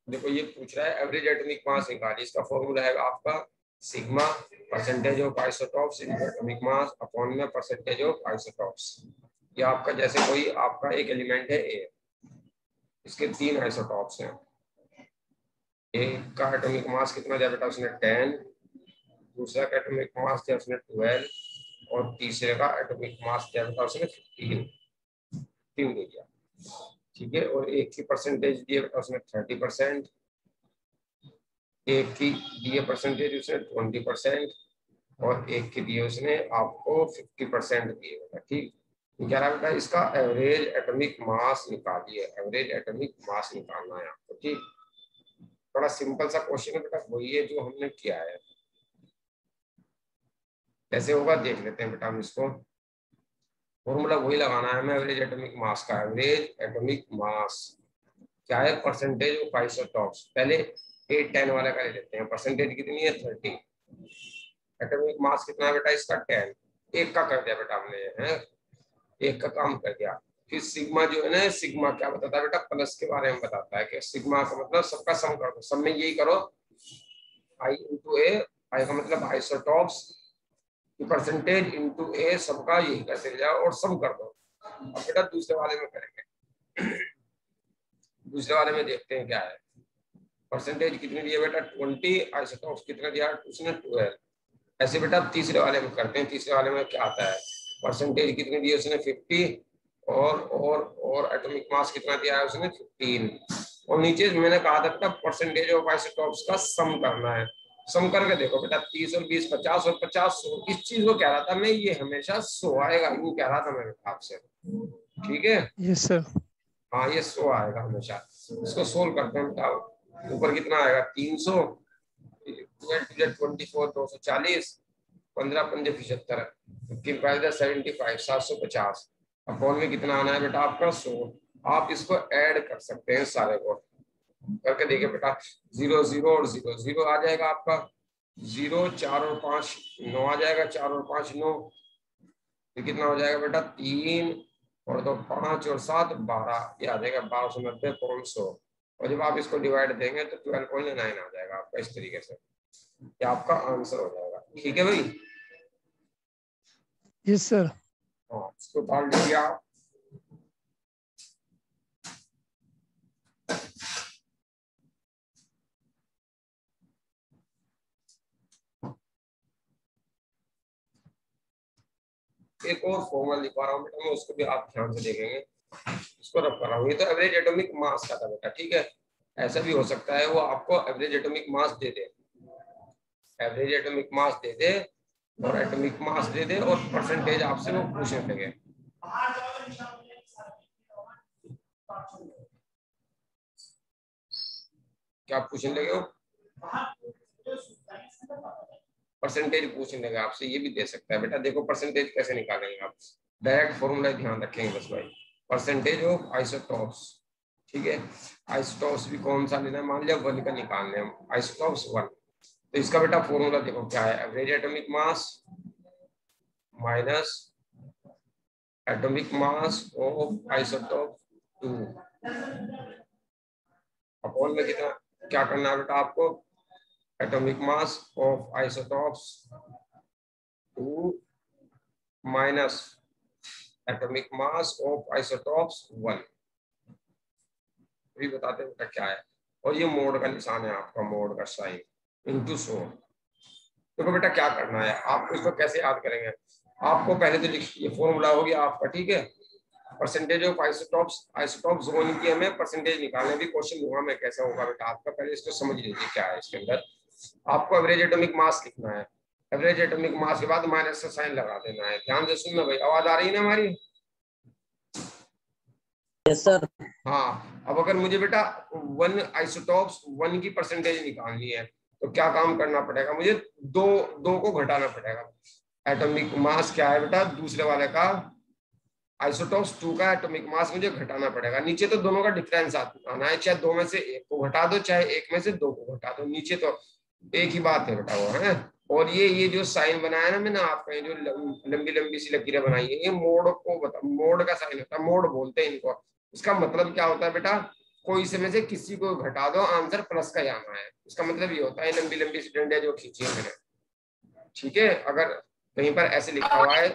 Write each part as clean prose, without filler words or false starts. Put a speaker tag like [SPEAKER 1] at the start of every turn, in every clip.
[SPEAKER 1] देखो ये पूछ रहा है एवरेज एटॉमिक मास निकालिए, इसका फॉर्मूला है आपका sigma percentage of isotopes into atomic mass upon में परसेंटेज ऑफ आइसोटॉप्स। ये आपका जैसे कोई आपका एक एलिमेंट है ए, इसके 3 आइसोटॉप्स हैं, एक का एटॉमिक मास कितना दिया बेटा उसने 10, दूसरा का एटॉमिक मास दिया उसने 12 और तीसरे का एटॉमिक मास दिया बेटा उसने 15 दे दिया। ठीक है, और एक की परसेंटेज दिए बेटा उसने 30%, एक की दिए परसेंटेज उसने 20% और एक के दिए उसने आपको 50% दिए बेटा। ठीक, कह रहा बेटा इसका एवरेज एटॉमिक मास निकालिए, एवरेज एटॉमिक मास निकालना है आपको। ठीक, बड़ा सिंपल सा क्वेश्चन है बेटा, वही है जो हमने किया है। कैसे होगा देख लेते हैं बेटा हम इसको। फॉर्मूला वही लगाना है हमें एवरेज एटॉमिक मास का। एवरेज एटॉमिक मास क्या है, परसेंटेज ऑफ आइसोटॉप्स। पहले 8-10 वाला का ले लेते हैं, परसेंटेज कितनी है 30, एटॉमिक मास कितना है बेटा इसका 10, एक का कर दिया बेटा हमने है, एक का काम कर दिया। फिर सिग्मा जो है ना, सिग्मा क्या बताता है बेटा, प्लस के बारे में बताता है कि सिग्मा का मतलब सबका सम कर दो, सब में यही करो आई इंटू ए, आई का मतलब आइसोटॉप्स की परसेंटेज इंटू ए, सबका यही करते जाओ और सम कर दो। अब बेटा दूसरे वाले में करेंगे, दूसरे वाले में देखते हैं क्या है। परसेंटेज कितनी दी है बेटा 20, आइसोटॉप्स कितना दिया उसने 12। ऐसे बेटा तीसरे वाले में करते हैं, तीसरे वाले में क्या आता है, परसेंटेज कितनी दी है उसने 50 और एटॉमिक मास कितना दिया है उसने 15, और नीचे मैंने कहा था बेटा परसेंटेज ऑफ आइसोटॉप्स का सम करना है। सम करके देखो बेटा 30 और 20 50 और 50 100, इस चीज को कह रहा था मैं, ये हमेशा 100 आएगा, यूं कह रहा था मैंने आपसे। ठीक है,
[SPEAKER 2] यस सर।
[SPEAKER 1] हाँ ये 100 आएगा हमेशा। इसको सोल्व करते हैं बेटा, ऊपर कितना आएगा 300, 24 240, 15 पंजे 75, 75 750, अपॉन में कितना आना है बेटा आपका 100। आप इसको ऐड कर सकते हैं सारे को, करके देखिए बेटा 0 0 और 0 0 आ जाएगा आपका 0, 4 और 5 9 आ जाएगा, 4 और 5 9, फिर कितना हो जाएगा बेटा 3 और 2 5 और 7 12, ये आ जाएगा 1290 पॉइंट 100। और जब आप इसको डिवाइड देंगे तो 12.9 आ जाएगा आपका, इस तरीके से ये आपका आंसर हो जाएगा। ठीक है भाई,
[SPEAKER 2] यस सर।
[SPEAKER 1] हाँ इसको डाल दीजिए आप। एक और फॉर्मूला लिखवा रहा हूँ बेटा मैं, उसको भी आप ध्यान से देखेंगे, इसको रब कर रहा हूँ। ये तो एवरेज एटॉमिक मास का था बेटा, ठीक है। ऐसा भी हो सकता है वो आपको एवरेज एटॉमिक मास दे दे, एवरेज एटॉमिक मास दे दे और एटॉमिक मास दे दे और परसेंटेज आपसे वो पूछने लगे। क्या पूछने लगे वो, परसेंटेज पूछने लगे आपसे, ये भी दे सकता है बेटा। देखो परसेंटेज कैसे निकालेंगे आप, डायरेक्ट फॉर्मूला ध्यान रखेंगे बस भाई, परसेंटेज ऑफ आइसोटॉप्स। ठीक है, आइसोटॉप्स भी कौन सा लेना है, मान लिया 1 का निकालने हम, आइसोटॉप्स 1, तो इसका बेटा फॉर्मूला देखो क्या है, average atomic mass minus atomic mass of isotope 2 upon में कितना, क्या करना है बेटा आपको, atomic mass of isotopes 2 minus atomic mass of isotopes 1, भी बताते हैं बेटा क्या है। और ये मोड का निशान है आपका, मोड का साइन इंटू 100। देखो बेटा क्या करना है आपको, इसको कैसे याद करेंगे, आपको पहले तो लिखिए फॉर्मूला हो गया आपका, ठीक है। Percentage of isotopes, isotopes zone की हमें परसेंटेज निकालने, भी क्वेश्चन दूंगा मैं कैसे होगा बेटा आपका, पहले इसको समझ लीजिए क्या है इसके अंदर। आपको एवरेज एटॉमिक मास लिखना है, एवरेज एटॉमिक मास के बाद माइनस का साइन लगा देना है। ध्यान से सुनना भाई, आवाज आ रही है ना हमारी?
[SPEAKER 3] Yes sir.
[SPEAKER 1] हाँ, अब अगर मुझे बेटा 1 आइसोटॉप्स 1 की परसेंटेज निकालनी है तो क्या काम करना पड़ेगा मुझे, दो को घटाना पड़ेगा। एटॉमिक मास क्या है बेटा दूसरे वाले का, आइसोटॉप्स 2 का एटॉमिक मास मुझे घटाना पड़ेगा। नीचे तो दोनों का डिफरेंस आना है, चाहे 2 में से 1 को घटा दो चाहे 1 में से 2 को घटा दो, नीचे तो एक ही बात है बेटा वो है। और ये जो साइन बनाया ना मैंने आपका, ये जो लंबी लंबी सी लकीरें बनाई है, ये मोड को बता, मोड का साइन होता है, मोड बोलते हैं इनको। इसका मतलब क्या होता है बेटा, कोई से में से किसी को घटा दो, आंसर प्लस का ही आना है। इसका मतलब ये होता है लंबी लंबी सी डंडे जो खींची है मैंने, ठीक है। अगर कहीं पर ऐसे लिखा हुआ है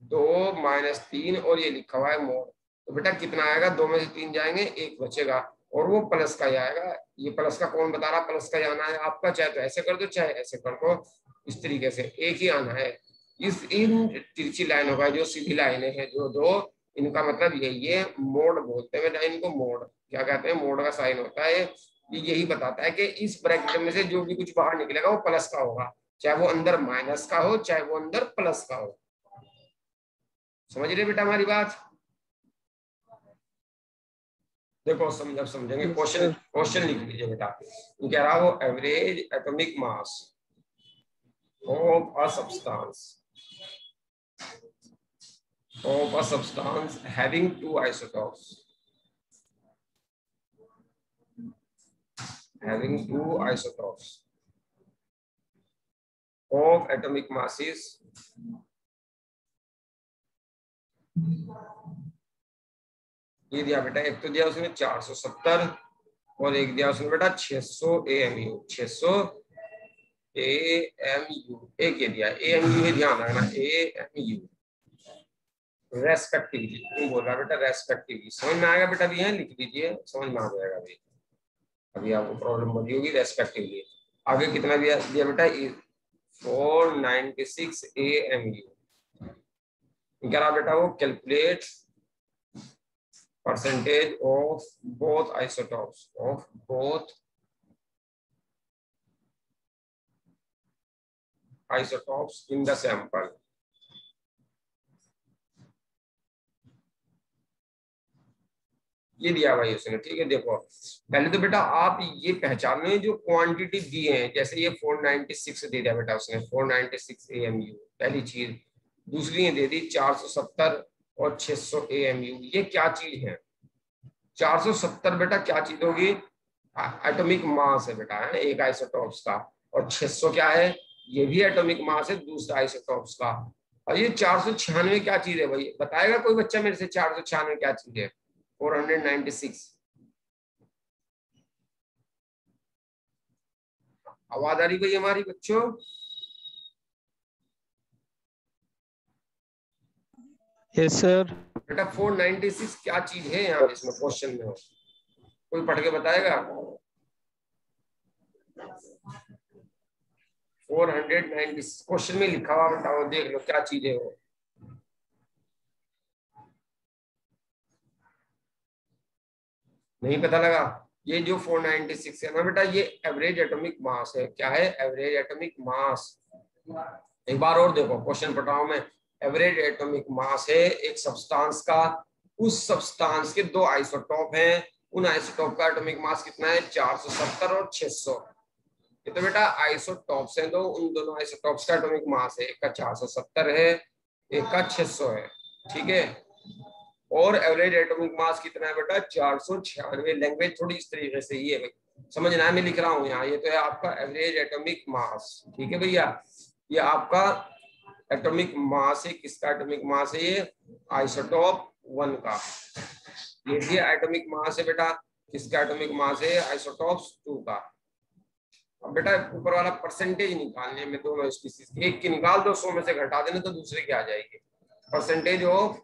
[SPEAKER 1] 2 - 3 और ये लिखा हुआ है मोड, तो बेटा कितना आएगा, 2 में से 3 जाएंगे, 1 बचेगा और वो प्लस का ही आएगा। ये प्लस का कौन बता रहा, प्लस का ही आना है आपका, चाहे तो ऐसे कर दो चाहे ऐसे कर दो, इस तरीके से एक ही आना है। इन तिरछी लाइनों का जो सीधी लाइनें हैं जो दो, इनका मतलब यही है, मोड बोलते हैं बेटा इनको। मोड क्या कहते हैं, मोड का साइन होता है ये, यही बताता है कि इस ब्रैकेट में से जो भी कुछ बाहर निकलेगा वो प्लस का होगा, चाहे वो अंदर माइनस का हो चाहे वो अंदर प्लस का हो। समझ रहे बेटा हमारी बात? देखो जब समझेंगे, क्वेश्चन लिख लीजिए बेटा। कह रहा वो average atomic mass of a substance having 2 isotopes of atomic masses ये दिया बेटा, एक तो दिया उसने 470 और एक दिया उसने बेटा 600 AMU। 600 AMU एक ये दिया, AMU है, ध्यान रखना, AMU रेस्पेक्टिवली। क्यों बोल रहा बेटा रेस्पेक्टिवली, समझ में आएगा बेटा? भी है लिख लीजिए, समझ में आ जाएगा अभी। अभी आपको प्रॉब्लम बनी होगी रेस्पेक्टिवली। आगे कितना दिया बेटा, 496 AMU। क्या रहा बेटा, वो calculate percentage of both isotopes in the sample। ये दिया भाई उसने, ठीक है। देखो पहले तो बेटा आप ये पहचान लो जो क्वांटिटी दी है, जैसे ये 496 दे दिया बेटा उसने, 496 AMU पहली चीज। दूसरी दे दी 470 और 600 AMU। ये क्या चीज है? 470 बेटा क्या चीज होगी, एटॉमिक मास है बेटा, है एक आइसोटॉप्स का। और 600 क्या है, ये भी एटॉमिक मास है दूसरा आइसोटॉप्स का। और ये 496 क्या चीज है भाई, बताएगा कोई बच्चा मेरे से? 496 क्या चीज है? 496 आवाज आ रही भाई हमारी बच्चों?
[SPEAKER 2] Yes sir.
[SPEAKER 1] बेटा 496 क्या चीज है यहाँ इसमें क्वेश्चन में, हो कोई पढ़ के बताएगा? 496 क्वेश्चन में लिखा हुआ बेटा, वो देख लो क्या चीज है वो। नहीं पता लगा? ये जो 496 है ना बेटा, ये एवरेज एटॉमिक मास है। क्या है? Average atomic mass. एक बार और देखो क्वेश्चन पढ़ रहा हूं मैं। एवरेज एटॉमिक मास है एक सब्सटेंस का, उस सब्सटेंस के दो आइसोटॉप हैं, उन आइसोटॉप का एटॉमिक मास कितना है? 470 और 600। ये तो बेटा आइसोटॉप्स हैं, तो उन दोनों आइसोटॉप्स का एटॉमिक मास है, एक का 470 है एक का 600 है, ठीक है। और एवरेज एटॉमिक मास कितना है बेटा? 496। लैंग्वेज थोड़ी इस तरीके से ही है भाई, समझना है, मैं लिख रहा हूँ यहाँ। ये तो है आपका एवरेज एटॉमिक मास, ठीक है भैया। ये आपका एटॉमिक मास है, किसका एटॉमिक मास है? ये आइसोटॉप 1 का। ये भी एटॉमिक मास है बेटा, किसका एटॉमिक मास है? आइसोटॉप्स 2 का। अब बेटा ऊपर वाला परसेंटेज निकालने में दोनों स्पीसीज, एक की निकाल दो, 100 में से घटा देना तो दूसरे की आ जाएगी। परसेंटेज ऑफ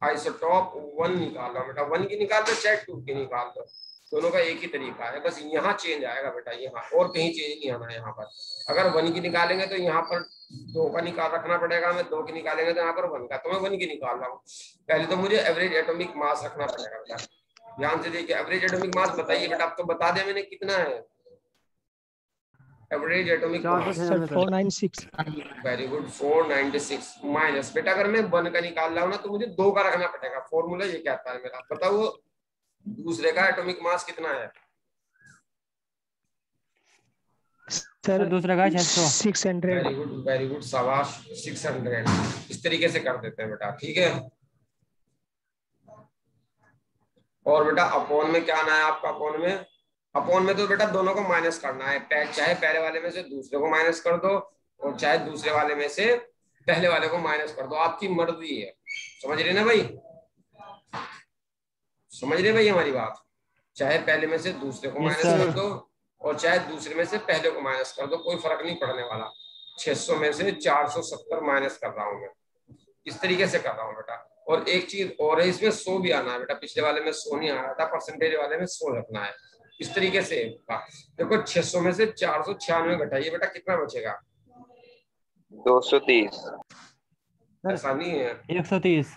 [SPEAKER 1] आइसोटॉप 1 निकाल लो बेटा, 1 की निकाल दो चाहे 2 की निकाल दो, दोनों का एक ही तरीका है, बस यहाँ चेंज आएगा बेटा, यहाँ और कहीं चेंज नहीं आना है। यहाँ पर अगर 1 की निकालेंगे तो यहाँ पर 2 का निकाल रखना पड़ेगा, मैं 2 की निकालेंगे तो यहाँ पर 1 का, तो मैं 1 की निकाल रहा हूँ। पहले तो मुझे एवरेज एटॉमिक मास रखना पड़ेगा बेटा, ध्यान से देखिए। एवरेज एटॉमिक मास बताइए बेटा, अब तो बता दिया मैंने कितना है average atomic mass?
[SPEAKER 2] 496।
[SPEAKER 1] Very good, 496 minus बेटा, अगर मैं 1 का निकाल रहा हूँ ना तो मुझे 2 का रखना पड़ेगा। फॉर्मूला ये कहता है मेरा, बताओ दूसरे का एटॉमिक मास कितना है?
[SPEAKER 2] सर दूसरा का 600।
[SPEAKER 1] वेरी गुड शाबाश, 600। इस तरीके से कर देते हैं बेटा, ठीक है। और बेटा अपॉन में क्या आना है आपका? अपॉन में तो बेटा दोनों को माइनस करना है, चाहे पहले वाले में से दूसरे को माइनस कर दो और चाहे दूसरे वाले में से पहले वाले को माइनस कर दो, आपकी मर्जी है। समझ रहे ना भाई? समझ रहे भाई हमारी बात? चाहे पहले में से दूसरे को माइनस कर दो और चाहे दूसरे में से पहले को माइनस कर दो, कोई फर्क नहीं पड़ने वाला। 600 में से 470 माइनस कर रहा हूं मैं, इस तरीके से कर रहा हूँ बेटा। और एक चीज और है, इसमें 100 भी आना है बेटा, पिछले वाले में 100 नहीं आ रहा था, परसेंटेज वाले में 100 रखना है। इस तरीके से देखो 600 में से 496 घटाइए बेटा, कितना बचेगा?
[SPEAKER 3] 230।
[SPEAKER 1] ऐसा नहीं है,
[SPEAKER 2] 130।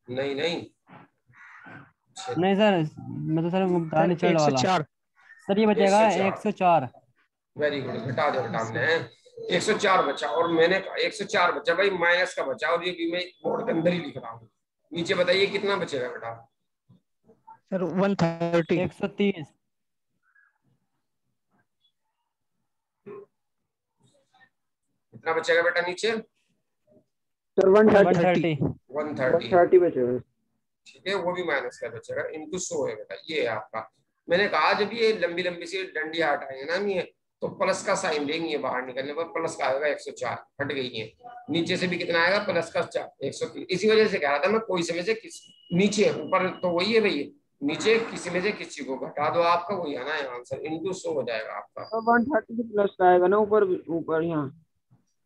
[SPEAKER 1] नहीं नहीं
[SPEAKER 2] नहीं सर, मैं तो सर दानी चढ़ वाला
[SPEAKER 4] 104
[SPEAKER 2] सर, ये बचेगा 104।
[SPEAKER 1] वेरी गुड, घटा दो बेटा हमने 104 बचा, और मैंने 104 बचा भाई, माइनस का बचा, और ये भी मैं बोर्ड के अंदर ही लिख रहा हूँ। नीचे बताइए कितना बचेगा बेटा?
[SPEAKER 4] सर 130।
[SPEAKER 2] 130।
[SPEAKER 1] कितना बचेगा बेटा नीचे?
[SPEAKER 4] सर 130
[SPEAKER 1] बचेगा, ठीक है, वो भी माइनस का बचेगा, इनटू 100 है बेटा, ये है आपका। मैंने कहा जब ये लंबी लंबी सी डंडी हटाएंगे ना ये, तो प्लस का साइन देंगे, बाहर निकलने पर प्लस का आएगा 104, हट गई है। नीचे से भी कितना आएगा? प्लस का 4, 103। इसी वजह से कह रहा था मैं, कोई से में से किस नीचे ऊपर तो वही है भाई, नीचे किसी में से किसी को घटा दो, आपका वही आना है आंसर, इनटू 100 हो जाएगा आपका।
[SPEAKER 4] 130 प्लस का आएगा ना ऊपर, ऊपर यहाँ।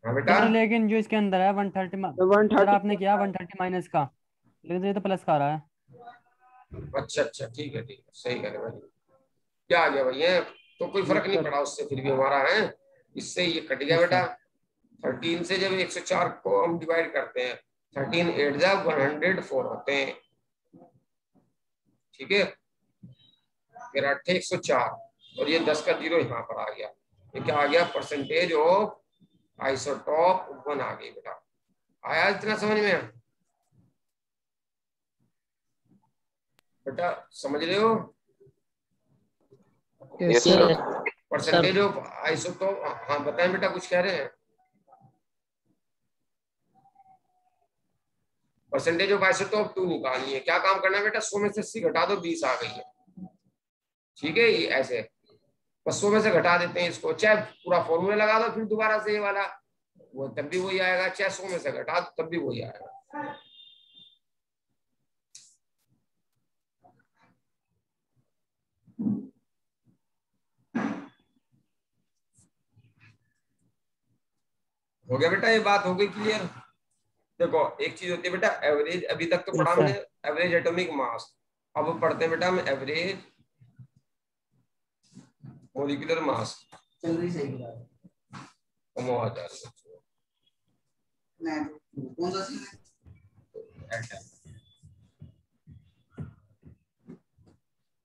[SPEAKER 1] हाँ बेटा,
[SPEAKER 2] लेकिन जो इसके अंदर है 130 सर, आपने किया 130 माइनस का, लेकिन ये तो प्लस का आ रहा है।
[SPEAKER 1] अच्छा अच्छा, ठीक है सही कह रहे भाई। क्या आ गया भैया? तो कोई फर्क नहीं पड़ा उससे, फिर भी हमारा है, इससे ये कट गया बेटा। 13 से जब 104 को हम डिवाइड करते हैं, 13 8 जा 104 होते हैं, ठीक है। फिर 8 104, और ये 10 का 0 यहाँ पर आ गया। ये क्या आ गया? परसेंटेज ऑफ आइसोटॉप 1 आ गई बेटा। आया इतना समझ में बेटा? समझ रहे हो?
[SPEAKER 3] Yes sir.
[SPEAKER 1] Percentage of isotope, हाँ बताएं बेटा, कुछ कह रहे हैं? परसेंटेज ऑफ आइसोटॉप 2 निकालनी है। क्या काम करना है बेटा? 100 में से 80 घटा दो, 20 आ गई है, ठीक है। ये ऐसे बस 100 में से घटा देते हैं इसको, चाहे पूरा फॉर्मूला लगा दो फिर दोबारा से ये वाला, वो तब भी वही आएगा, चाहे 100 में से घटा दो तब भी वही आएगा। हो गया बेटा? ये बात हो गई क्लियर? देखो एक चीज होती है बेटा एवरेज, अभी तक तो पढ़ा हमने एवरेज एटॉमिक मास, अब पढ़ते हैं बेटा हम एवरेज मॉलिक्यूलर मास।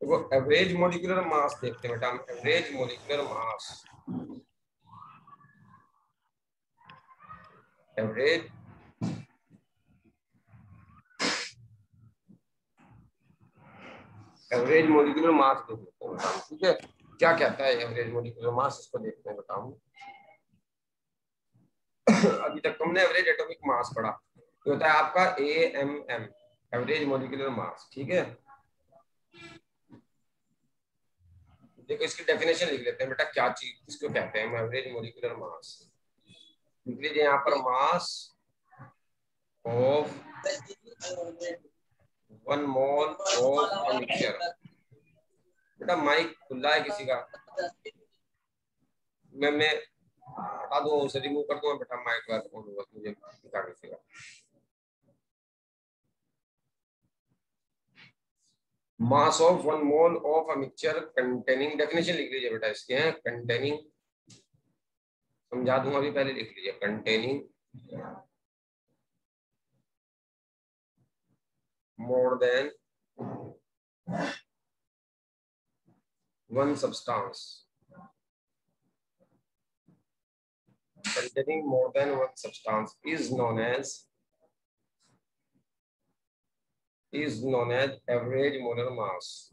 [SPEAKER 1] देखो एवरेज मॉलिक्यूलर मास देखते हैं बेटा हम, average molecular mass, average molecular mass देख लेते हैं बेटा, ठीक है। क्या कहता है एवरेज मॉलिक्यूलर मास, इसको देखते हैं बताऊं। अभी तक तुमने एवरेज एटॉमिक मास पढ़ा, ये होता है आपका AMM, एवरेज मॉलिक्यूलर मास, ठीक है। देखो इसकी डेफिनेशन लिख लेते हैं बेटा, क्या चीज इसको कहते हैं एवरेज मॉलिक्यूलर मास। लिख लीजिए यहाँ पर, mass of 1 mole of a mixture. बेटा माइक खुला है किसी का? मैं हटा दूं, उसे रिमूव कर दूं बेटा, माइक वाला फोन होगा, मुझे दिखा किसी का। Mass of 1 mole of a mixture containing, definition लिख लीजिए बेटा इसके हैं, कंटेनिंग, समझा दूंगा अभी, पहले लिख लीजिए, containing more than one substance, containing more than one substance is known as average molar mass.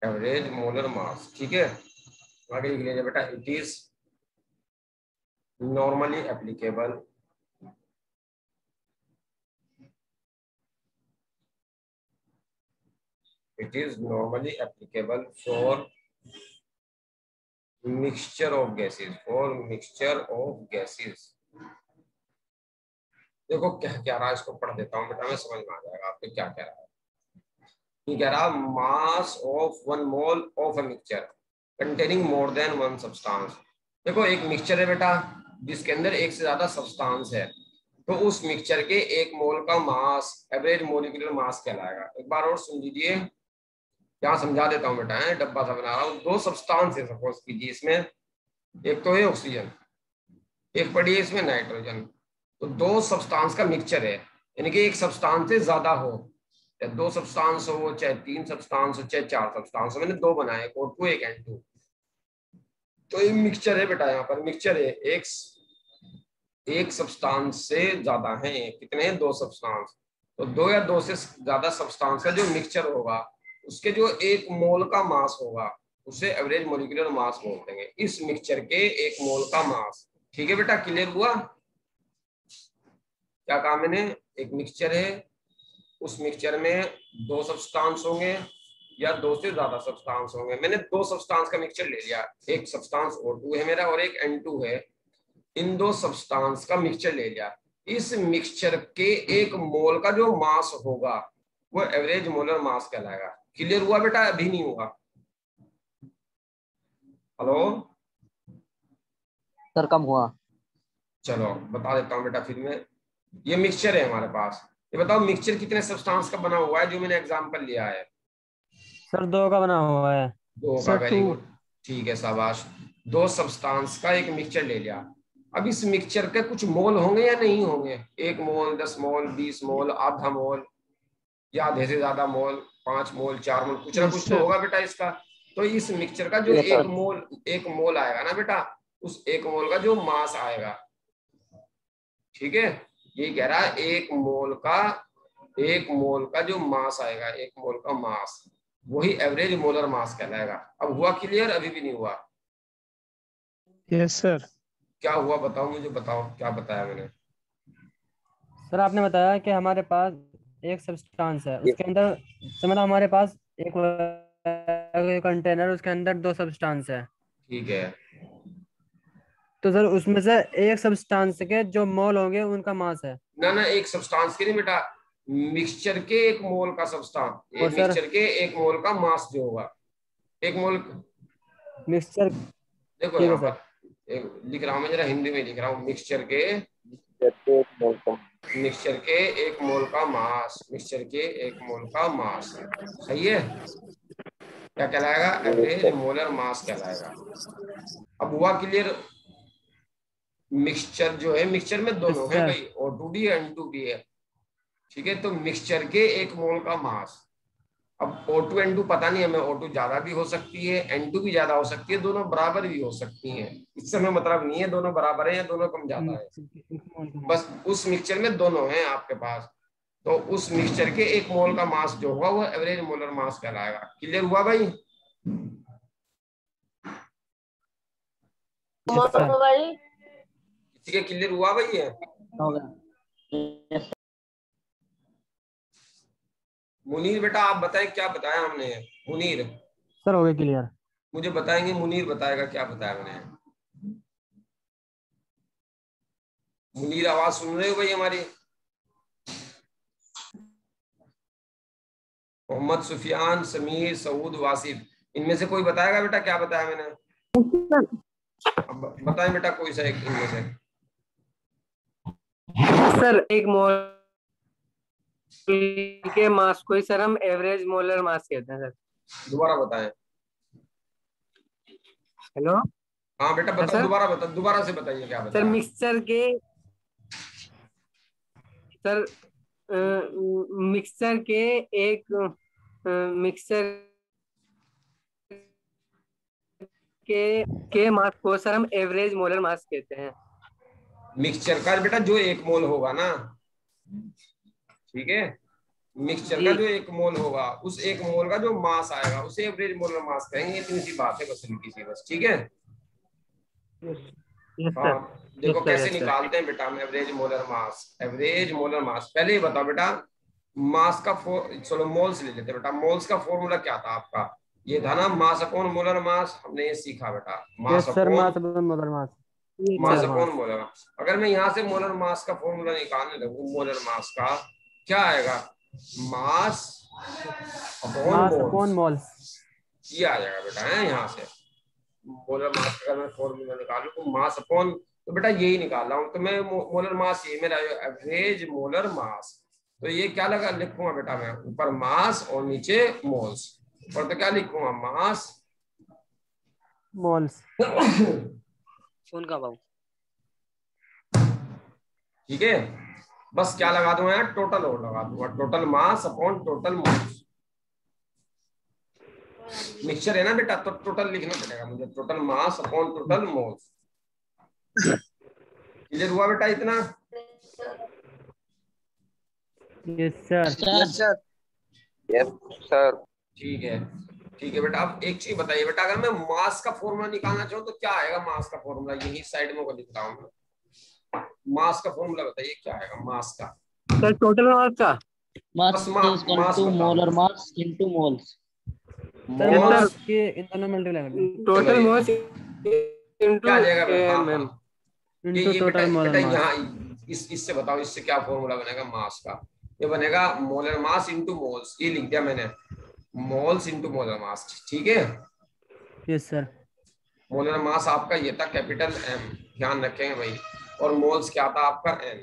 [SPEAKER 1] Average molar mass, ठीक है। आगे लिख लीजिए बेटा, it is normally applicable for mixture of gases, देखो क्या कह रहा है, इसको पढ़ देता हूँ बेटा, मैं समझ में आ जाएगा आपको क्या कह रहा है। ये कह रहा mass of 1 mole of a mixture containing more than 1 substance. देखो एक मिक्सचर है बेटा जिसके अंदर एक से ज्यादा सब्सटेंस है, तो उस मिक्सचर के 1 मोल का मास एवरेज मोलिकुलर मास कहलाएगा। एक बार और सुन लीजिए, यहाँ समझा देता हूँ बेटा, है डब्बा सा बना रहा हूँ। 2 सब्सटेंस है सपोज कीजिए इसमें, एक तो है ऑक्सीजन, एक पड़ी है इसमें नाइट्रोजन। तो 2 सब्सटेंस का मिक्सचर है, यानी कि एक सब्सटेंस से ज्यादा हो, चाहे 2 सब्सटेंस हो, चाहे 3 सब्सटेंस हो, चाहे 4 सब्सटेंस हो। मैंने 2 बनाए, एक O2 एक N2। तो ये मिक्सचर है बेटा, यहाँ पर मिक्सचर है, एक सब्सटेंस से ज्यादा है, कितने हैं 2 सब्सटेंस। तो 2 या 2 से ज्यादा सब्सटेंस का जो मिक्सचर होगा उसके जो 1 मोल का मास होगा उसे एवरेज मोलिकुलर मास बोलते हैं, इस मिक्सचर के 1 मोल का मास। ठीक है बेटा, क्लियर हुआ? क्या कहा मैंने? एक मिक्सचर है, उस मिक्सचर में 2 सब्सटेंस होंगे या 2 से ज्यादा सब्सटेंस होंगे। मैंने 2 सब्सटेंस का मिक्सचर ले लिया, एक सब्सटेंस O2 है मेरा और एक N2 है। इन 2 सब्सटेंस का मिक्सचर ले लिया, इस मिक्सचर के 1 मोल का जो मास होगा वो एवरेज मोलर मास कहलाएगा। क्लियर हुआ बेटा? अभी नहीं हुआ? हेलो
[SPEAKER 3] सर कम हुआ।
[SPEAKER 1] चलो बता देता हूँ बेटा फिर मैं। ये मिक्सचर है हमारे पास, ये बताओ मिक्सचर कितने सब्सटेंस का बना हुआ है जो मैंने एग्जांपल लिया है?
[SPEAKER 2] सर 2 का बना हुआ है।
[SPEAKER 1] 2 का, वेरी गुड, ठीक है शाबाश। 2 सब्सटेंस का एक मिक्सचर ले लिया। अब इस मिक्सचर के कुछ मोल होंगे या नहीं होंगे? 1 मोल, 10 मोल, 20 मोल, आधा मोल, या आधे से ज्यादा मोल, 5 मोल, 4 मोल, कुछ ना कुछ तो होगा बेटा इसका। तो इस मिक्सचर का जो 1 मोल आएगा ना बेटा, उस 1 मोल का जो मास आएगा, ठीक है, ये कह रहा है 1 मोल का जो मास आएगा, 1 मोल का मास, वही एवरेज मोलर मास कहलाएगा। अब हुआ क्लियर? अभी भी नहीं हुआ?
[SPEAKER 4] Yes sir.
[SPEAKER 1] क्या हुआ बताओ मुझे, बताओ क्या बताया मैंने?
[SPEAKER 2] सर आपने बताया कि हमारे पास एक सब्सटेंस है, उसके अंदर मतलब हमारे पास एक कंटेनर, उसके अंदर 2 सब्सटेंस है।
[SPEAKER 1] ठीक है,
[SPEAKER 2] तो सर उसमें से एक सब्सटेंस के जो मोल होंगे उनका मास है।
[SPEAKER 1] ना ना, एक सब्सटेंस के नहीं बेटा, मिक्सचर के 1 मोल का सब्सटेंस,
[SPEAKER 2] और सर
[SPEAKER 1] मिक्सचर के 1 मोल का मास जो होगा, 1 मोल।
[SPEAKER 2] मिक्सचर,
[SPEAKER 1] देखो
[SPEAKER 2] ठीक है
[SPEAKER 1] यहाँ
[SPEAKER 2] सर।
[SPEAKER 1] पर लिख रहा हूँ मैं, जरा हिंदी में लिख रहा हूँ। मिक्सचर के 1 मोल का मास, मिक्सचर के 1 मोल का मास, सही है? क्या कहलाएगा? एवरेज मोलर मास कहलाएगा। अब हुआ क्लियर? मिक्सचर जो है, मिक्सचर में दोनों है
[SPEAKER 2] सर
[SPEAKER 1] भाई, O2 भी है N2 भी है, ठीक है। तो मिक्सचर के 1 मोल का मास, अब O2 N2 पता नहीं हमें, O2 ज्यादा भी हो सकती है, N2 भी ज्यादा हो सकती है, दोनों बराबर भी हो सकती हैं। इससे हमें मतलब नहीं है दोनों बराबर है या दोनों कम ज्यादा है, बस उस मिक्सचर में दोनों हैं आपके पास। तो उस मिक्सचर के 1 मोल का मास जो होगा वो एवरेज मोलर मास कहलाएगा। क्लियर हुआ भाई? किसी के क्लियर हुआ भाई? है
[SPEAKER 3] हो गया।
[SPEAKER 1] मुनीर बेटा आप बताएं क्या बताया हमने? मुनीर
[SPEAKER 2] सर हो गया क्लियर।
[SPEAKER 1] मुझे बताएंगे, मुनीर बताएगा क्या बताया मैंने। मुनीर आवाज सुन रहे हो भाई हमारी? मोहम्मद, सुफियान, समीर, सऊद, वासिफ, इनमें से कोई बताएगा बेटा क्या बताया मैंने? अब बताएं बेटा कोई सा एक इनमें से।
[SPEAKER 5] सर 1 मोल के मास को ही सर हम एवरेज मोलर मास कहते हैं सर।
[SPEAKER 1] दोबारा बताएं।
[SPEAKER 5] हेलो
[SPEAKER 1] हाँ बेटा बताओ,
[SPEAKER 5] सर?
[SPEAKER 1] दोबारा बताओ, दोबारा से बताइए क्या
[SPEAKER 5] सर
[SPEAKER 1] बताया।
[SPEAKER 5] मिक्सचर के एक मिक्सचर के मास को सर हम एवरेज मोलर मास कहते हैं।
[SPEAKER 1] मिक्सचर का बेटा जो 1 मोल होगा ना, ठीक है, मिक्सचर का जो 1 मोल होगा, उस 1 मोल का जो मास आएगा उसे एवरेज मोलर मास कहेंगे। इतनी सी बात है बस, इनकी सी बस, ठीक है। हाँ देखो कैसे निकालते हैं बेटा हम average molar mass. Average molar mass पहले ही बताओ बेटा, मास का चलो मोल्स ले लेते हैं बेटा। मोल्स का फॉर्मूला क्या था आपका? ये था ना, मास अपॉन मोलर मास, हमने ये सीखा बेटा, mass
[SPEAKER 2] sir mass
[SPEAKER 1] upon
[SPEAKER 2] upon molar mass.
[SPEAKER 1] Mass
[SPEAKER 2] molar
[SPEAKER 1] upon
[SPEAKER 2] mass.
[SPEAKER 1] Molar. अगर मैं यहाँ से मोलर मास का फॉर्मूला निकालने लगूं, मोलर मास का क्या आएगा, mass upon
[SPEAKER 2] mass upon
[SPEAKER 1] moles,
[SPEAKER 2] moles.
[SPEAKER 1] ये आ जाएगा बेटा है यहाँ से। मोलर मास का अगर मैं फॉर्मूला निकालूं तो मास अपॉन, तो बेटा यही निकाल रहा हूँ, तो मैं मोलर मास ये मेरा एवरेज मोलर मास, तो ये क्या लगा लिखूंगा बेटा मैं, ऊपर मास और नीचे मोल्स। ऊपर तो क्या लिखूंगा, मास
[SPEAKER 2] मोल्स।
[SPEAKER 5] फोन का भाव।
[SPEAKER 1] ठीक है, बस क्या लगा दूंगा यार, टोटल और लगा दूंगा, total mass upon total moles. Mixture है ना बेटा, तो टोटल लिखना पड़ेगा मुझे, total mass upon total moles. Clear हुआ बेटा इतना?
[SPEAKER 2] Yes sir.
[SPEAKER 3] Sir
[SPEAKER 5] sir. Yes sir.
[SPEAKER 1] ठीक है, ठीक है बेटा। अब एक चीज बताइए बेटा, अगर मैं मास का फॉर्मूला निकालना चाहूँ तो क्या आएगा मास का फॉर्मूला, यही साइड में को लिख रहा हूँ। मास का फॉर्मूला बताइए क्या आएगा मास का।
[SPEAKER 5] सर टोटल मास का।
[SPEAKER 1] बस
[SPEAKER 3] mass is equal
[SPEAKER 1] mass
[SPEAKER 3] to
[SPEAKER 1] बताओ।
[SPEAKER 3] Molar mass into moles.
[SPEAKER 2] Sir
[SPEAKER 1] moles
[SPEAKER 2] mass के इन दोनों मल्टीप्लाई कर दें।
[SPEAKER 5] टोटल मास
[SPEAKER 1] क्या
[SPEAKER 5] इनटू
[SPEAKER 1] आ जाएगा बेटा? हाँ
[SPEAKER 5] एमएम।
[SPEAKER 1] हाँ,
[SPEAKER 2] इनटू
[SPEAKER 1] ये बेटा
[SPEAKER 2] टोटल मोलर
[SPEAKER 1] बेटा
[SPEAKER 2] मास।
[SPEAKER 1] यहाँ इससे बताओ, इससे क्या फॉर्मूला बनेगा मास का, ये बनेगा मोलर मास इंटू मोल्स, ये लिख दिया मैंने, मोल्स इंटू मोलर मास। ठीक है,
[SPEAKER 2] यस सर।
[SPEAKER 1] मोलर मास आपका ये था कैपिटल एम, ध्यान रखेंगे भाई, और मोल्स क्या था आपका एन।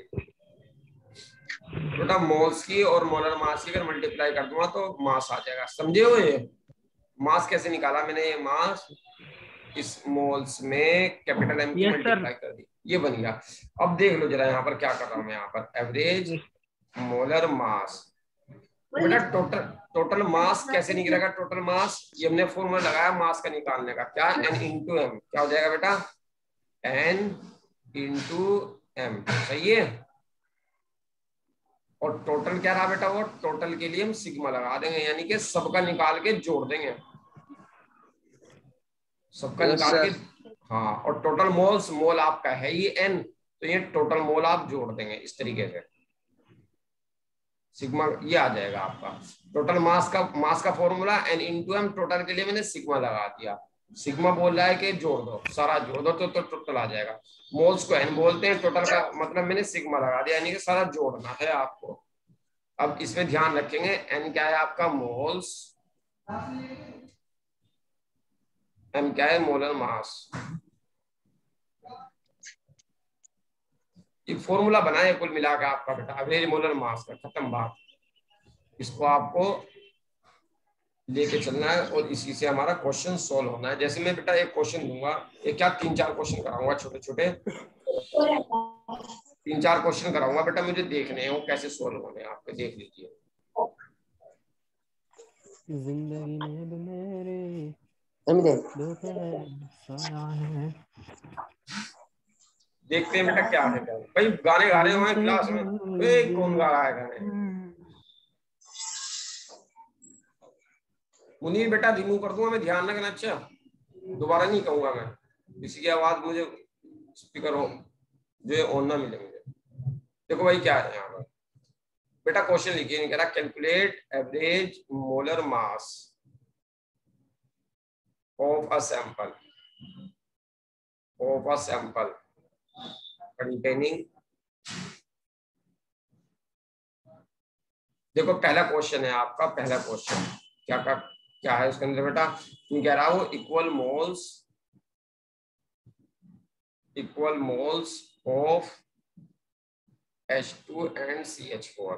[SPEAKER 1] बेटा मोल्स की और मोलर मास की अगर मल्टीप्लाई कर दूंगा तो मास आ जाएगा, समझे हो? ये मास कैसे निकाला मैंने, ये मास इस मोल्स में कैपिटल एम की
[SPEAKER 2] यस सर।
[SPEAKER 1] मल्टीप्लाई कर दी, ये बन गया। अब देख लो जरा यहाँ पर क्या कर रहा हूँ मैं, यहाँ पर एवरेज मोलर मास। बेटा टोटल टोटल मास कैसे निकलेगा, टोटल मास ये हमने फॉर्मूला लगाया मास का निकालने का, क्या, एन इंटू एम, क्या हो जाएगा बेटा, एन इंटू एम, सही है। और टोटल क्या रहा बेटा, वो टोटल के लिए हम सिग्मा लगा देंगे, यानी कि सबका निकाल के जोड़ देंगे, सबका निकाल के। हाँ, और टोटल मोल्स, मोल आपका है ये एन, तो ये टोटल मोल आप जोड़ देंगे इस तरीके से, सिग्मा ये आ जाएगा आपका। टोटल मास का formula n into m, total के लिए मैंने सिग्मा लगा दिया, सिग्मा बोल रहा है कि जोड़ दो, सारा जोड़ दो तो टोटल आ जाएगा। मोल्स को एन बोलते हैं, टोटल का मतलब मैंने सिग्मा लगा दिया, यानी कि सारा जोड़ना है आपको। अब इसमें ध्यान रखेंगे, एन क्या है आपका, मोल्स, एम क्या है, मोलर मास। ये फॉर्मूला बनाए कुल मिलाकर आपका बेटा एवरेज मोलर मास का, खत्म बात। इसको आपको लेके चलना है और इसी से हमारा क्वेश्चन सॉल्व होना है। जैसे मैं बेटा एक क्वेश्चन दूंगा, एक क्या 3-4 क्वेश्चन कराऊंगा, छोटे छोटे 3-4 क्वेश्चन कराऊंगा बेटा, मुझे देखने हैं वो कैसे सॉल्व होने हैं, आपके देख लीजिए।
[SPEAKER 2] जिंदगी में अब मेरे दोपहर साया है।
[SPEAKER 1] देखते हैं बेटा क्या है, क्या भाई गाने गा रहे हुए हैं क्लास में, कौन गा रहा है गाने? मुनीर बेटा रिमूव कर दूंगा मैं, ध्यान रखना, अच्छा दोबारा नहीं कहूंगा मैं, किसी की आवाज मुझे स्पीकर हो जो है ऑन ना मिले मुझे। देखो भाई क्या है यहाँ पर बेटा, क्वेश्चन लिखिए, नहीं कह रहा calculate average molar mass of a sample containing. देखो पहला क्वेश्चन है आपका, पहला क्वेश्चन क्या है उसके अंदर बेटा, नहीं कह रहा वो equal moles of H2 and CH4,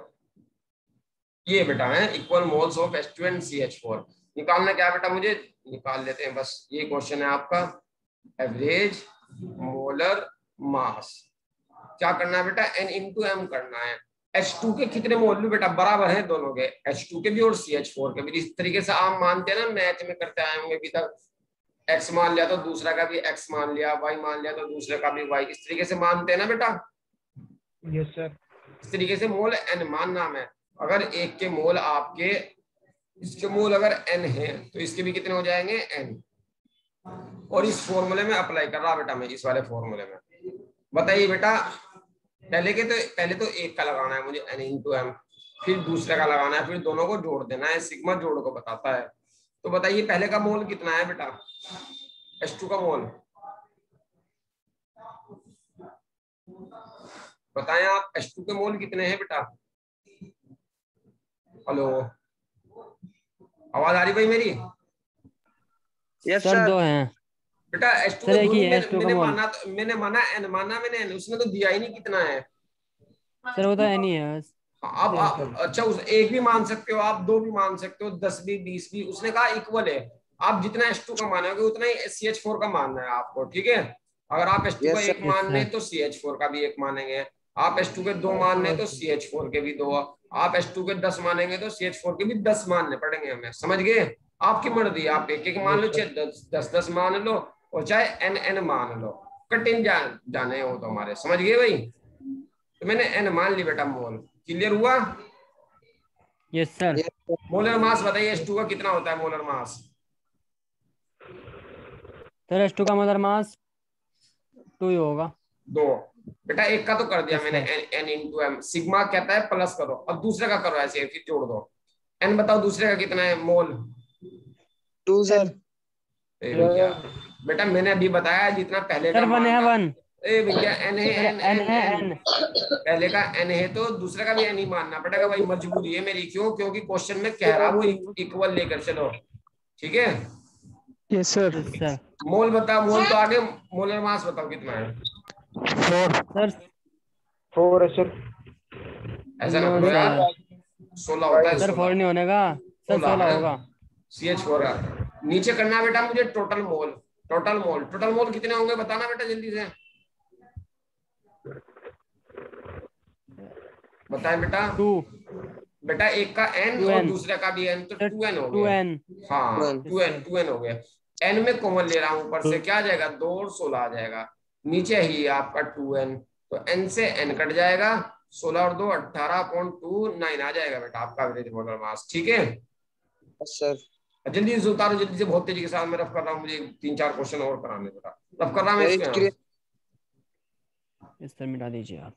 [SPEAKER 1] ये बेटा है equal moles of H2 and CH4। निकालना क्या बेटा, मुझे निकाल लेते हैं बस, ये क्वेश्चन है आपका एवरेज मोलर मास। क्या करना है बेटा, N इंटू एम करना है। H2 के कितने मोल भी बेटा बराबर हैं दोनों के, H2 के भी और CH4 के भी। इस तरीके से आप मानते हैं ना, मैथ में करते आए होंगे अभी तक, x मान लिया तो दूसरा का भी x मान लिया, y मान लिया तो दूसरे का भी y, इस तरीके से मानते हैं ना बेटा।
[SPEAKER 4] Yes sir.
[SPEAKER 1] इस तरीके से मोल n मान नाम है, अगर एक के मोल आपके, इसके मोल अगर n है तो इसके भी कितने हो जाएंगे n। और इस फॉर्मूले में अप्लाई कर रहा बेटा मैं, इस वाले फॉर्मूले में बताइए बेटा, पहले तो एक का लगाना है मुझे n इंटू एम, फिर दूसरे का लगाना है, फिर दोनों को जोड़ देना है, सिग्मा जोड़ को बताता है। तो बताइए पहले का मोल कितना है बेटा, H2 का मोल बताएं आप H2 के मोल कितने हैं बेटा? हेलो, आवाज आ रही भाई मेरी?
[SPEAKER 3] Yes
[SPEAKER 2] sir
[SPEAKER 3] sir.
[SPEAKER 2] 2 हैं
[SPEAKER 1] बेटा H2
[SPEAKER 2] सर,
[SPEAKER 1] के
[SPEAKER 2] एक ही
[SPEAKER 1] दोनों
[SPEAKER 2] है H2 का
[SPEAKER 1] मैंने
[SPEAKER 2] मोल।
[SPEAKER 1] माना, मैंने माना n, माना मैंने n, उसने तो दिया ही नहीं कितना है।
[SPEAKER 2] सर वो तो है नहीं है बस।
[SPEAKER 1] अब अच्छा, उस एक भी मान सकते हो आप, दो भी मान सकते हो, 10 भी 20 भी, उसने कहा इक्वल है। आप जितना H2 का मानोगे उतना ही CH4 का मानना है आपको, ठीक है? अगर आप H2 का
[SPEAKER 3] यस
[SPEAKER 1] एक
[SPEAKER 3] सर।
[SPEAKER 2] यस
[SPEAKER 1] मान रहे
[SPEAKER 2] सर।
[SPEAKER 1] तो CH4 का भी एक मानेंगे। आप H2 के 2 मान रहे तो CH4 के भी 2। आप H2 के 10 मानेंगे तो CH4 के भी 10 मानने पड़ेंगे हमें, समझ गए? आपकी मर्जी, आप एक एक मान लो, चाहे 10 मान लो, और चाहे n मान लो, कटिंग जाने हो तो हमारे, समझ गए भाई? तो मैंने n मान ली बेटा मोल। क्लियर हुआ?
[SPEAKER 2] Yes sir.
[SPEAKER 1] मोलर मास बताइए H2 का कितना होता है मोलर मास?
[SPEAKER 2] सर H2 का मोलर मास 2 ही होगा।
[SPEAKER 1] 2। बेटा एक का तो कर दिया
[SPEAKER 2] यस
[SPEAKER 1] मैंने,
[SPEAKER 2] sir.
[SPEAKER 1] n into m. Sigma कहता है प्लस करो, अब दूसरे का करो ऐसे, फिर जोड़ दो। n बताओ दूसरे का कितना है मोल?
[SPEAKER 3] 2 सर।
[SPEAKER 1] ए भैया, बेटा मैंने अभी बताया जितना पहले का
[SPEAKER 2] सर 1
[SPEAKER 1] मान
[SPEAKER 2] है
[SPEAKER 1] था।
[SPEAKER 2] 1।
[SPEAKER 1] ए भैया n है,
[SPEAKER 2] सर
[SPEAKER 1] n
[SPEAKER 2] n
[SPEAKER 1] n
[SPEAKER 2] है
[SPEAKER 1] n
[SPEAKER 2] n।
[SPEAKER 1] पहले का n है तो दूसरे का भी n ही मानना पड़ेगा भाई, मजबूरी है मेरी। क्यों? क्योंकि क्वेश्चन में कह रहा वो इक्वल लेकर चलो, ठीक है?
[SPEAKER 4] Yes sir.
[SPEAKER 2] Yes sir.
[SPEAKER 1] Mole बताओ, मोल तो आगे, मोलर मास बताओ कितना है?
[SPEAKER 4] 4
[SPEAKER 2] सर
[SPEAKER 4] 4 है सर।
[SPEAKER 1] ऐसा ना
[SPEAKER 2] नो
[SPEAKER 1] करो यार,
[SPEAKER 2] सर।
[SPEAKER 1] 16 होता है,
[SPEAKER 2] सर 4
[SPEAKER 1] 16।
[SPEAKER 2] नहीं होने का। सर
[SPEAKER 1] 16
[SPEAKER 2] 16
[SPEAKER 1] है
[SPEAKER 2] होगा।
[SPEAKER 1] CH4 का। नीचे करना है बेटा मुझे total mole. Total mole, total mole कितने होंगे बताना बेटा जल्दी से, बताए बेटा।
[SPEAKER 2] 2
[SPEAKER 1] बेटा एक का n और
[SPEAKER 2] 2n।
[SPEAKER 1] दूसरे का भी n, तो
[SPEAKER 2] सर
[SPEAKER 1] 2n हो गया।
[SPEAKER 2] 2n।
[SPEAKER 1] हाँ
[SPEAKER 2] यस सर।
[SPEAKER 1] 2n हो गया। n में कॉमन ले रहा हूं, ऊपर से क्या आ जाएगा, 2 और 16 आ जाएगा। नीचे ही आपका 2n, तो n से n कट जाएगा, 16 और 2 18.29 आ जाएगा बेटा आपका एवरेज मोलर मास, ठीक है?
[SPEAKER 3] Yes sir.
[SPEAKER 1] जल्दी से उतारो, जल्दी से, बहुत तेजी के साथ मैं रफ कर रहा हूँ, मुझे 3-4 क्वेश्चन और कराने बेटा, रफ कर रहा हूँ मैं इसको यहाँ।
[SPEAKER 2] यस सर मिटा दीजिए आप।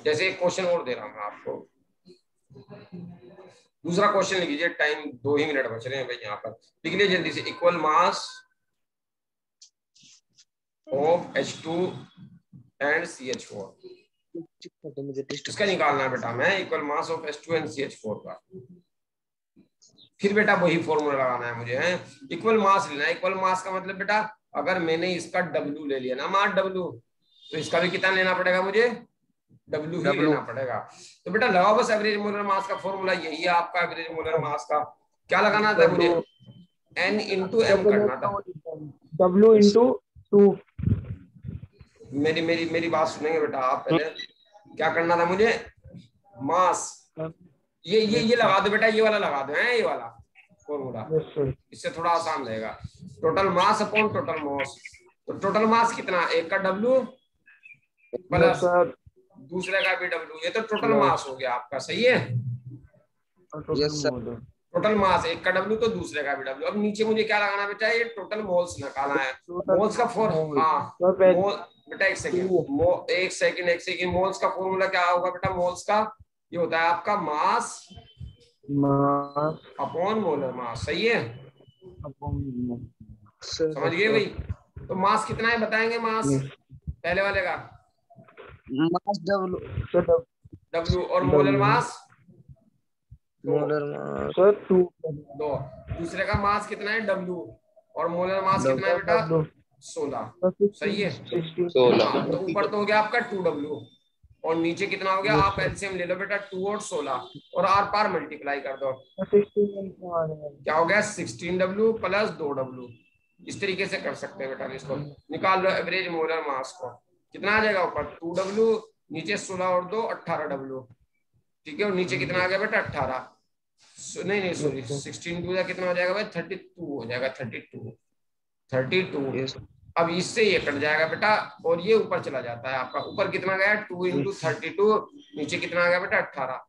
[SPEAKER 1] जैसे एक क्वेश्चन और दे रहा हूँ मैं आपको, दूसरा क्वेश्चन लिख लीजिए, टाइम 2 ही मिनट बच रहे हैं भाई यहाँ पर, लिख लीजिए जल्दी से। Equal mass of H2 and CH4, इसका निकालना है बेटा मैं, equal mass of H2 and CH4 का। फिर बेटा वही फॉर्मूला लगाना है मुझे, है इक्वल मास लेना है। इक्वल मास का मतलब बेटा, अगर मैंने इसका W ले लिया ना, मास W, तो इसका भी कितना लेना पड़ेगा मुझे, W ही लेना पड़ेगा। तो बेटा लगाओ बस, एवरेज मोलर मास का फॉर्मूला यही है आपका, एवरेज मोलर मास का क्या लगाना था मुझे, N इंटू एम करना था।
[SPEAKER 4] W into 2।
[SPEAKER 1] मेरी मेरी मेरी बात सुनेंगे बेटा आप पहले, क्या करना था मुझे, मास, ये लगा दो बेटा, ये वाला लगा दो, है ये वाला फॉर्मूला,
[SPEAKER 4] यस सर।
[SPEAKER 1] इससे थोड़ा आसान रहेगा। Total mass upon total mass, तो टोटल मास कितना, एक का W प्लस दूसरे का भी W, ये तो टोटल मास हो गया आपका, सही है?
[SPEAKER 3] Yes sir.
[SPEAKER 1] टोटल मास, एक का W तो दूसरे का भी W। अब नीचे मुझे क्या लगाना बेटा, ये टोटल मोल्स निकालना है। मोल्स का हाँ मोल, बेटा एक सेकंड, एक सेकंड, मोल्स का फॉर्मूला क्या होगा बेटा, मोल्स का ये होता है आपका मास अपॉन मोलर मास, सही है? समझ गए भाई? तो मास कितना है बताएंगे, मास पहले वाले का
[SPEAKER 3] मास
[SPEAKER 1] W, और मोलर मास
[SPEAKER 3] मोलर मास
[SPEAKER 4] 2।
[SPEAKER 1] 2, दूसरे का मास कितना है W, और मोलर मास कितना है बेटा 16, सही है?
[SPEAKER 3] 16।
[SPEAKER 1] तो ऊपर तो हो गया आपका 2W, और नीचे कितना हो गया, आप एलसीएम ले लो बेटा, 2 और 16, और आर पार मल्टीप्लाई कर दो, क्या हो गया 16W प्लस 2W। इस तरीके से कर सकते हैं बेटा, इसको निकाल लो एवरेज मोलर मास को, कितना आ जाएगा, ऊपर 2W, नीचे 16 और 2 18W, ठीक है? और नीचे कितना आ गया बेटा 18, नहीं सॉरी 16 कितना हो जाएगा भाई, 32 हो जाएगा, 32। अब इससे ये कट जाएगा बेटा, और ये ऊपर चला जाता है आपका, ऊपर कितना गया 2 इंटू 32, नीचे कितना आ गया बेटा 18,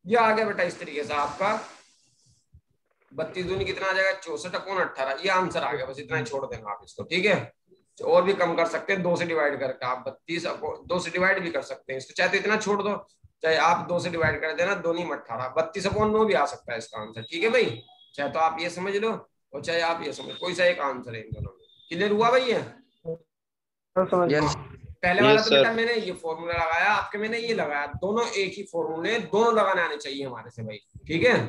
[SPEAKER 1] ये आ गया बेटा इस तरीके से आपका 32 दूनी कितना आ जाएगा 64/18, ये आंसर आ गया, बस इतना ही छोड़ देना आप इसको, ठीक है? और भी कम कर सकते हैं, 2 से डिवाइड करके आप 32 2 से डिवाइड भी कर सकते हैं इसको, चाहे तो इतना छोड़ दो, चाहे आप 2 से डिवाइड कर देना, 2 नहीं 18, 32/9 भी आ सकता है इसका आंसर, ठीक है भाई? चाहे तो आप ये समझ लो, और चाहे आप ये समझ, कोई सा एक आंसर है इन दोनों में। क्लियर हुआ भाई? पहले वाला
[SPEAKER 3] Yes,
[SPEAKER 1] तो बेटा
[SPEAKER 3] sir.
[SPEAKER 1] मैंने ये फॉर्मूला लगाया, आपके मैंने ये लगाया, दोनों एक ही फॉर्मूले, दोनों लगाने आने चाहिए हमारे से भाई, ठीक है।